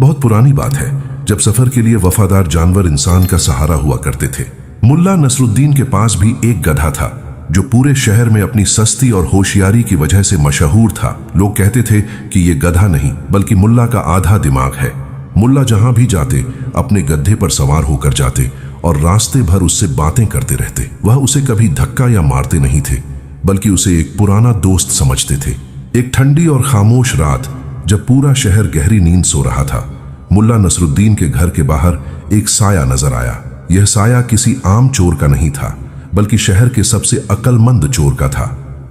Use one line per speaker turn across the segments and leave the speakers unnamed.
बहुत पुरानी बात है, जब सफर के लिए वफादार जानवर इंसान का सहारा हुआ करते थे। मुल्ला नसरुद्दीन के पास भी एक गधा था जो पूरे शहर में अपनी सस्ती और होशियारी की वजह से मशहूर था। लोग कहते थे कि ये गधा नहीं बल्कि मुल्ला का आधा दिमाग है। मुल्ला जहां भी जाते अपने गधे पर सवार होकर जाते और रास्ते भर उससे बातें करते रहते। वह उसे कभी धक्का या मारते नहीं थे, बल्कि उसे एक पुराना दोस्त समझते थे। एक ठंडी और खामोश रात, जब पूरा शहर गहरी नींद सो रहा था, मुल्ला नसरुद्दीन के घर के बाहर एक साया नजर आया। यह साया किसी आम चोर का नहीं था, बल्कि शहर के सबसे अक्लमंद चोर का था,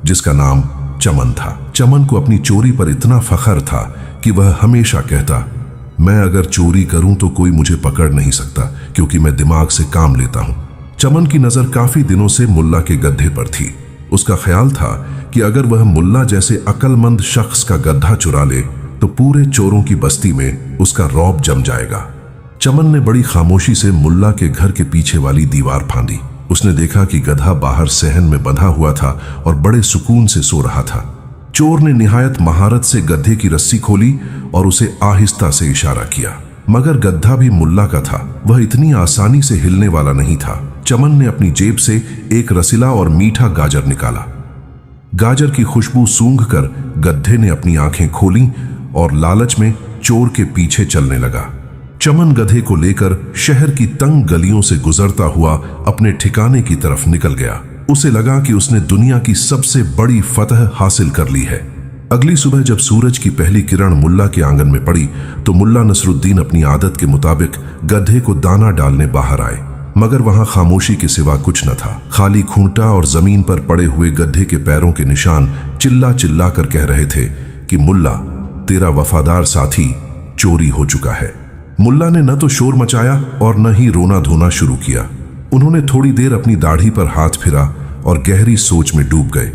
जिसका नाम चमन था। चमन को अपनी चोरी पर इतना फख्र था कि वह हमेशा कहता, मैं अगर चोरी करूं तो कोई मुझे पकड़ नहीं सकता, क्योंकि मैं दिमाग से काम लेता हूं। चमन की नजर काफी दिनों से मुल्ला के गड्ढे पर थी। उसका ख्याल था कि अगर वह मुल्ला जैसे अक्लमंद शख्स का गड्ढा चुरा ले तो पूरे चोरों की बस्ती में उसका रौब जम जाएगा। चमन ने बड़ी खामोशी से मुल्ला के घर के पीछे वाली दीवार फांदी। उसने देखा कि गधा बाहर सहन में बंधा हुआ था और बड़े सुकून से सो रहा था। चोर ने निहायत महारत से गधे की रस्सी खोली और उसे आहिस्ता से इशारा किया, मगर गधा भी मुल्ला का था। वह इतनी आसानी से हिलने वाला नहीं था। चमन ने अपनी जेब से एक रसीला और मीठा गाजर निकाला। गाजर की खुशबू सूंघकर गधे ने अपनी आंखें खोली और लालच में चोर के पीछे चलने लगा। चमन गधे को लेकर शहर की तंग गलियों से गुजरता हुआ अपने ठिकाने की तरफ निकल गया। उसे लगा कि उसने दुनिया की सबसे बड़ी फतह हासिल कर ली है। अगली सुबह जब सूरज की पहली किरण मुल्ला के आंगन में पड़ी तो मुल्ला नसरुद्दीन अपनी आदत के मुताबिक गधे को दाना डालने बाहर आए, मगर वहां खामोशी के सिवा कुछ न था। खाली खूंटा और जमीन पर पड़े हुए गधे के पैरों के निशान चिल्ला चिल्ला कर कह रहे थे कि मुल्ला, तेरा वफादार साथी चोरी हो चुका है। मुल्ला ने न तो शोर मचाया और न ही रोना धोना शुरू किया। उन्होंने थोड़ी देर अपनी दाढ़ी पर हाथ फिरा और गहरी सोच में डूब गए।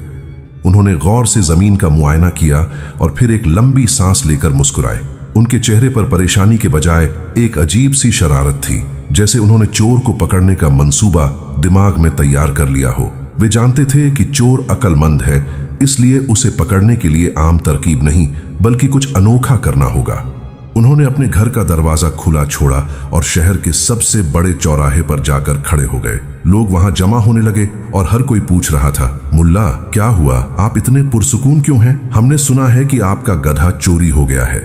उन्होंने गौर से जमीन का मुआयना किया और फिर एक लंबी सांस लेकर मुस्कुराए। उनके चेहरे पर परेशानी के बजाय एक अजीब सी शरारत थी, जैसे उन्होंने चोर को पकड़ने का मंसूबा दिमाग में तैयार कर लिया हो। वे जानते थे कि चोर अक्लमंद है, इसलिए उसे पकड़ने के लिए आम तरकीब नहीं बल्कि कुछ अनोखा करना होगा। उन्होंने अपने घर का दरवाजा खुला छोड़ा और शहर के सबसे बड़े चौराहे पर जाकर खड़े हो गए। लोग वहां जमा होने लगे और हर कोई पूछ रहा था, मुल्ला क्या हुआ, आप इतने पुरसुकून क्यों हैं? हमने सुना है कि आपका गधा चोरी हो गया है।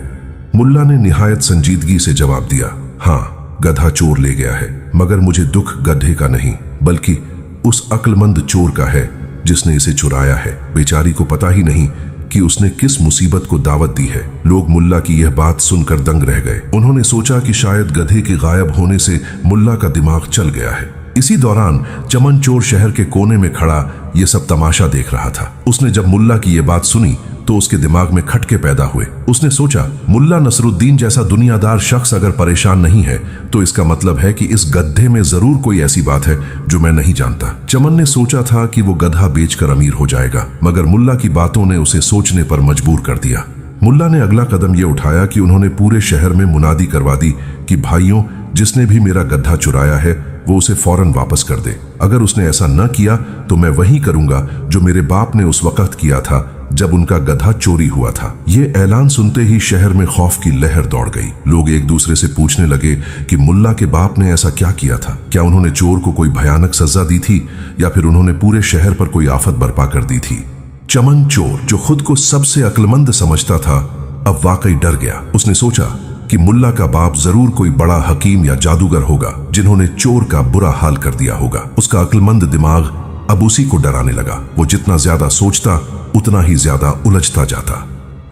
मुल्ला ने निहायत संजीदगी से जवाब दिया, हाँ, गधा चोर ले गया है, मगर मुझे दुख गधे का नहीं बल्कि उस अक्लमंद चोर का है जिसने इसे चुराया है। बेचारी को पता ही नहीं कि उसने किस मुसीबत को दावत दी है। लोग मुल्ला की यह बात सुनकर दंग रह गए। उन्होंने सोचा कि शायद गधे के गायब होने से मुल्ला का दिमाग चल गया है। इसी दौरान चमन चोर शहर के कोने में खड़ा यह सब तमाशा देख रहा था। उसने जब मुल्ला की यह बात सुनी तो उसके दिमाग में खटके पैदा हुए। उसने सोचा, मुल्ला नसरुद्दीन जैसा दुनियादार शख्स अगर परेशान नहीं है तो इसका मतलब है कि इस गधे में जरूर कोई ऐसी बात है जो मैं नहीं जानता। चमन ने सोचा था कि वो गधा बेचकर अमीर हो जाएगा, मगर मुल्ला की बातों ने उसे सोचने पर मजबूर कर दिया। मुल्ला ने अगला कदम यह उठाया कि उन्होंने पूरे शहर में मुनादी करवा दी कि भाइयों, जिसने भी मेरा गधा चुराया है वो उसे फौरन वापस कर दे। अगर उसने ऐसा न किया तो मैं वही करूंगा जो मेरे बाप ने उस वक्त किया था जब उनका गधा चोरी हुआ था। ये ऐलान सुनते ही शहर में खौफ की लहर दौड़ गई। लोग एक दूसरे से पूछने लगे कि मुल्ला के बाप ने ऐसा क्या किया था। क्या उन्होंने चोर को कोई भयानक सजा दी थी या फिर उन्होंने पूरे शहर पर कोई आफत बर्पा कर दी थी। चमन चोर, जो खुद को सबसे अक्लमंद समझता था, अब वाकई डर गया। उसने सोचा कि मुल्ला का बाप जरूर कोई बड़ा हकीम या जादूगर होगा जिन्होंने चोर का बुरा हाल कर दिया होगा। उसका अक्लमंद दिमाग अब उसी को डराने लगा। वो जितना ज्यादा सोचता उतना ही ज्यादा उलझता जाता।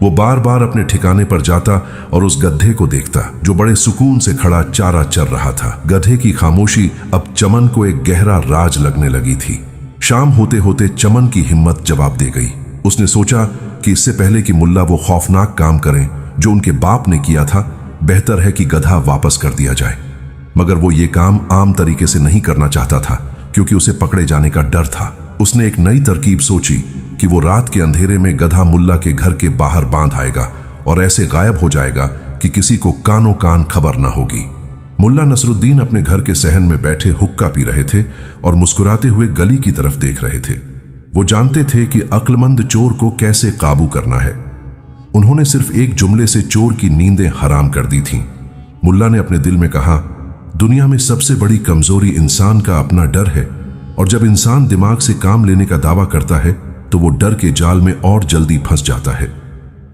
वो बार बार अपने ठिकाने पर जाता और उस गधे को देखता जो बड़े सुकून से खड़ा चारा चर रहा था। गधे की खामोशी अब चमन को एक गहरा राज लगने लगी थी। शाम होते होते चमन की हिम्मत जवाब दे गई। उसने सोचा कि इससे पहले कि मुल्ला वो खौफनाक काम करें जो उनके बाप ने किया था, बेहतर है कि गधा वापस कर दिया जाए। मगर वो ये काम आम तरीके से नहीं करना चाहता था क्योंकि उसे पकड़े जाने का डर था। उसने एक नई तरकीब सोची कि वो रात के अंधेरे में गधा मुल्ला के घर के बाहर बांध आएगा और ऐसे गायब हो जाएगा कि किसी को कानों कान खबर न होगी। मुल्ला नसरुद्दीन अपने घर के सहन में बैठे हुक्का पी रहे थे और मुस्कुराते हुए गली की तरफ देख रहे थे। वो जानते थे कि अक्लमंद चोर को कैसे काबू करना है। उन्होंने सिर्फ एक जुमले से चोर की नींदें हराम कर दी थीं। मुल्ला ने अपने दिल में कहा, दुनिया में सबसे बड़ी कमजोरी इंसान का अपना डर है, और जब इंसान दिमाग से काम लेने का दावा करता है तो वो डर के जाल में और जल्दी फंस जाता है।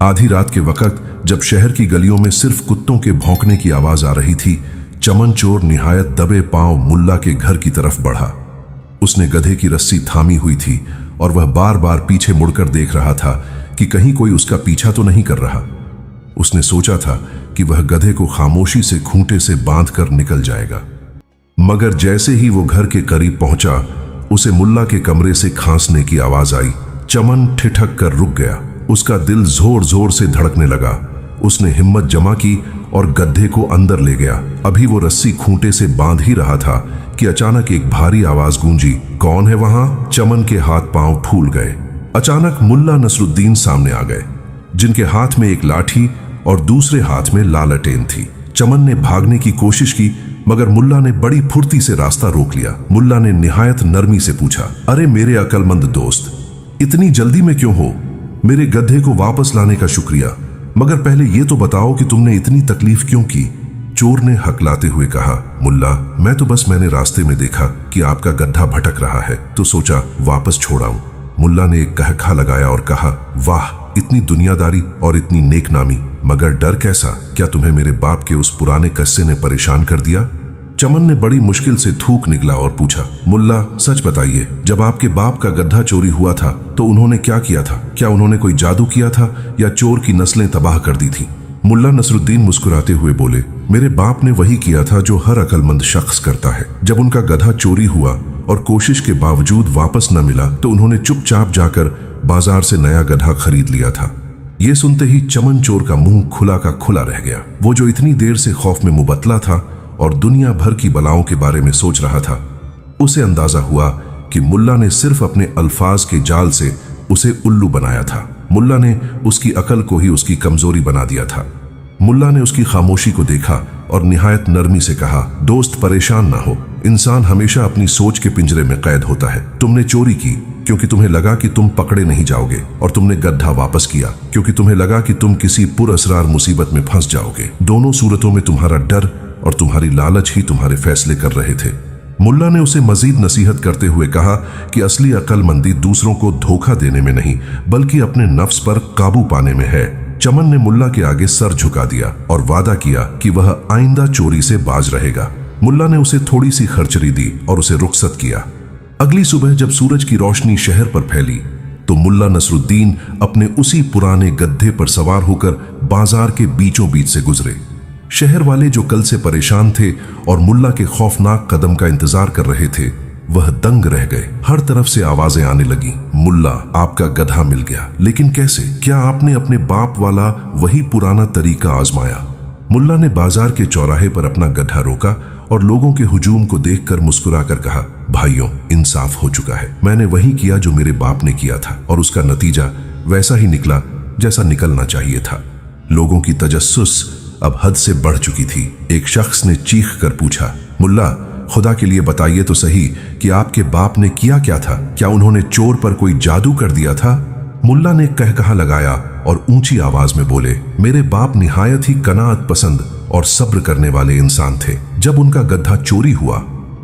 आधी रात के वक्त जब शहर की गलियों में सिर्फ कुत्तों के भौंकने की आवाज आ रही थी, चमन चोर निहायत दबे पांव मुल्ला के घर की तरफ बढ़ा। उसने गधे की रस्सी थामी हुई थी और वह बार बार पीछे मुड़कर देख रहा था कि कहीं कोई उसका पीछा तो नहीं कर रहा। उसने सोचा था कि वह गधे को खामोशी से खूंटे से बांधकर निकल जाएगा, मगर जैसे ही वो घर के करीब पहुंचा, उसे मुल्ला के कमरे से खांसने की आवाज आई। चमन ठिठक कर रुक गया। उसका दिल जोर जोर से धड़कने लगा। उसने हिम्मत जमा की और गड्ढे को अंदर ले गया। अभी वो रस्सी खूंटे से बांध ही रहा था कि अचानक एक भारी आवाज गूंजी, कौन है वहां? चमन के हाथ पांव फूल गए। अचानक मुल्ला नसरुद्दीन सामने आ गए, जिनके हाथ में एक लाठी और दूसरे हाथ में लालटेन थी। चमन ने भागने की कोशिश की, मगर मुल्ला ने बड़ी फुर्ती से रास्ता रोक लिया। मुल्ला ने निहायत नरमी से पूछा, अरे मेरे अक्लमंद दोस्त, इतनी जल्दी में क्यों हो? मेरे गधे को वापस लाने का शुक्रिया, मगर पहले ये तो बताओ कि तुमने इतनी तकलीफ क्यों की? चोर ने हकलाते हुए कहा, मुल्ला, मैंने रास्ते में देखा कि आपका गड्ढा भटक रहा है, तो सोचा वापस छोड़ाऊं। मुल्ला ने एक कहखा लगाया और कहा, वाह, इतनी दुनियादारी और इतनी नेकनामी, मगर डर कैसा? क्या तुम्हें मेरे बाप के उस पुराने कस्से ने परेशान कर दिया? चमन ने बड़ी मुश्किल से थूक निकला और पूछा, मुल्ला सच बताइए, जब आपके बाप का गड्ढा चोरी हुआ था तो उन्होंने क्या किया था? क्या उन्होंने कोई जादू किया था या चोर की नस्लें तबाह कर दी थी? मुल्ला नसरुद्दीन मुस्कुराते हुए बोले, मेरे बाप ने वही किया था जो हर अक्लमंद शख्स करता है। जब उनका गधा चोरी हुआ और कोशिश के बावजूद वापस न मिला तो उन्होंने चुपचाप जाकर बाजार से नया गधा खरीद लिया था। ये सुनते ही चमन चोर का मुंह खुला का खुला रह गया। वो जो इतनी देर से खौफ में मुबतला था और दुनिया भर की बलाओं के बारे में सोच रहा था, उसे अंदाजा हुआ कि मुल्ला ने सिर्फ अपने अल्फाज के जाल से उसे उल्लू बनाया था। मुल्ला ने उसकी अकल को ही उसकी कमजोरी बना दिया था। मुल्ला ने उसकी खामोशी को देखा और निहायत नरमी से कहा, दोस्त परेशान ना हो, इंसान हमेशा अपनी सोच के पिंजरे में कैद होता है। तुमने चोरी की क्योंकि तुम्हें लगा कि तुम पकड़े नहीं जाओगे, और तुमने गड्ढा वापस किया क्योंकि तुम्हें लगा कि तुम किसी पुरअसरार मुसीबत में फंस जाओगे। दोनों सूरतों में तुम्हारा डर और तुम्हारी लालच ही तुम्हारे फैसले कर रहे थे। मुल्ला ने उसे मजीद नसीहत करते हुए कहा कि असली अक्लमंदी दूसरों को धोखा देने में नहीं, बल्कि अपने नफ्स पर काबू पाने में है। चमन ने मुल्ला के आगे सर झुका दिया और वादा किया कि वह आइंदा चोरी से बाज रहेगा। मुल्ला ने उसे थोड़ी सी खर्चरी दी और उसे रुखसत किया। अगली सुबह जब सूरज की रोशनी शहर पर फैली तो मुल्ला नसरुद्दीन अपने उसी पुराने गड्ढे पर सवार होकर बाजार के बीचों बीच से गुजरे। शहर वाले जो कल से परेशान थे और मुल्ला के खौफनाक कदम का इंतजार कर रहे थे, वह दंग रह गए। हर तरफ से आवाजें आने लगी, मुल्ला, आपका गधा मिल गया। लेकिन कैसे? क्या आपने अपने बाप वाला वही पुराना तरीका आजमाया? मुल्ला ने बाजार के चौराहे पर अपना गड्ढा रोका और लोगों के हुजूम को देखकर मुस्कुराकर कहा, भाइयों, इंसाफ हो चुका है। मैंने वही किया जो मेरे बाप ने किया था और उसका नतीजा वैसा ही निकला जैसा निकलना चाहिए था। लोगों की तजस्सुस अब हद से बढ़ चुकी थी। एक शख्स ने चीख कर पूछा, मुल्ला, खुदा के लिए बताइए तो सही कि आपके बाप ने किया क्या था? क्या उन्होंने चोर पर कोई जादू कर दिया था? मुल्ला ने कहकहा लगाया और ऊंची आवाज में बोले, मेरे बाप निहायत ही कनाअत पसंद और सब्र करने वाले इंसान थे। जब उनका गड्ढा चोरी हुआ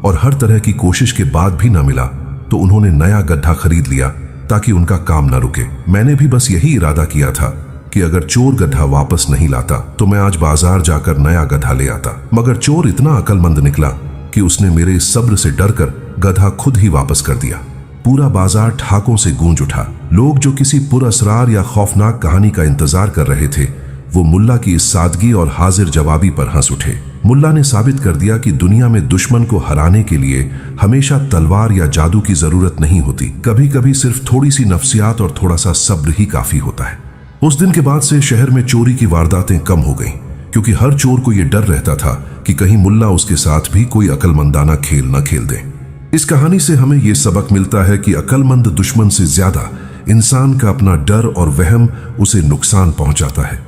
और हर तरह की कोशिश के बाद भी न मिला तो उन्होंने नया गड्ढा खरीद लिया ताकि उनका काम न रुके। मैंने भी बस यही इरादा किया था कि अगर चोर गड्ढा वापस नहीं लाता तो मैं आज बाजार जाकर नया गधा ले आता, मगर चोर इतना अक्लमंद निकला कि उसने मेरे इस सब्र से डरकर गधा खुद ही वापस कर दिया। पूरा बाजार ठाकों से गूंज उठा। लोग जो किसी पुरअसरार या खौफनाक कहानी का इंतजार कर रहे थे, वो मुल्ला की इस सादगी और हाजिर जवाबी पर हंस उठे। मुल्ला ने साबित कर दिया कि दुनिया में दुश्मन को हराने के लिए हमेशा तलवार या जादू की जरूरत नहीं होती। कभी कभी सिर्फ थोड़ी सी नफ्सियात और थोड़ा सा सब्र ही काफी होता है। उस दिन के बाद से शहर में चोरी की वारदातें कम हो गईं, क्योंकि हर चोर को यह डर रहता था कि कहीं मुल्ला उसके साथ भी कोई अकलमंदाना खेल न खेल दे। इस कहानी से हमें यह सबक मिलता है कि अकलमंद दुश्मन से ज्यादा इंसान का अपना डर और वहम उसे नुकसान पहुंचाता है।